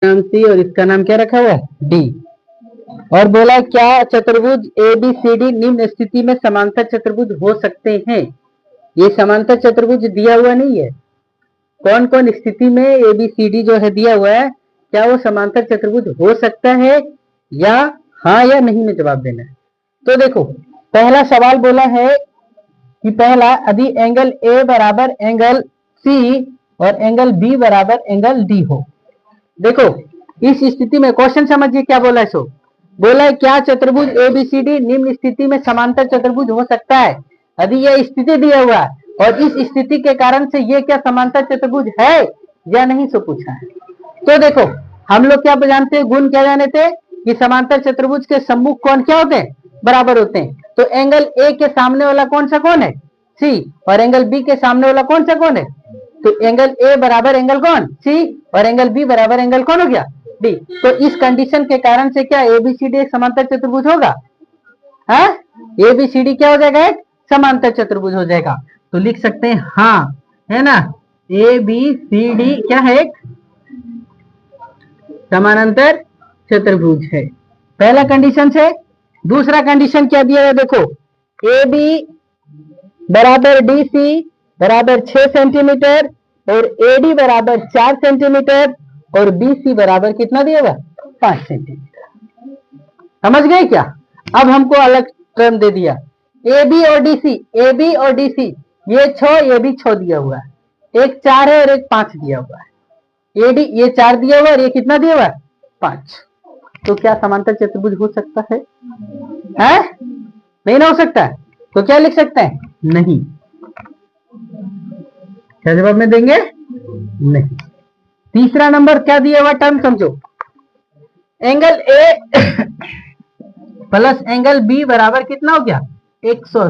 नाम सी और इसका नाम क्या रखा हुआ है डी। और बोला क्या चतुर्भुज ए बी सी डी निम्न स्थिति में समांतर चतुर्भुज हो सकते हैं। ये समांतर चतुर्भुज दिया हुआ नहीं है, कौन कौन स्थिति में ए बी सी डी जो है दिया हुआ है, क्या वो समांतर चतुर्भुज हो सकता है या हाँ या नहीं में जवाब देना है। तो देखो पहला सवाल बोला है कि पहला यदि एंगल ए बराबर एंगल सी और एंगल बी बराबर एंगल डी हो। देखो इस स्थिति में क्वेश्चन समझिए क्या बोला है। सो बोला है क्या चतुर्भुज एबीसीडी निम्न स्थिति में समांतर चतुर्भुज हो सकता है। यदि यह स्थिति दिया हुआ है और इस स्थिति के कारण से ये क्या समांतर चतुर्भुज है या नहीं सो पूछा है। तो देखो हम लोग क्या जानते हैं, गुण क्या जाने थे कि समांतर चतुर्भुज के सम्मुख कोण क्या होते हैं, बराबर होते हैं। तो एंगल ए के सामने वाला कौन सा कोण है, सी, और एंगल बी के सामने वाला कौन सा कोण है। तो एंगल ए बराबर एंगल कौन, सी, और एंगल बी बराबर एंगल कौन हो गया, डी। तो इस कंडीशन के कारण से क्या एबीसीडी एक समांतर चतुर्भुज होगा। हाँ, एबीसीडी क्या हो जाएगा, एक समांतर चतुर्भुज हो जाएगा। तो लिख सकते हैं हाँ, है ना, ए बी सी डी क्या है, एक समानांतर चतुर्भुज है। पहला कंडीशन से। दूसरा कंडीशन क्या दिया है, देखो ए बी बराबर डी सी बराबर 6 सेंटीमीटर और एडी बराबर 4 सेंटीमीटर और बीसी बराबर कितना दिया हुआ, 5 सेंटीमीटर। समझ गए क्या। अब हमको अलग टर्म दे दिया ए बी और डी सी, ये 6 ये भी 6 दिया हुआ है, एक 4 है और एक 5 दिया हुआ है। एडी ये 4 दिया हुआ है और ये कितना दिया हुआ है, 5। तो क्या समांतर चतुर्भुज हो सकता है, नहीं ना हो सकता है। तो क्या लिख सकते हैं, नहीं। क्या जवाब में देंगे, नहीं। तीसरा नंबर क्या दिया हुआ टर्म समझो, angle A plus angle B बराबर कितना हो गया, 180।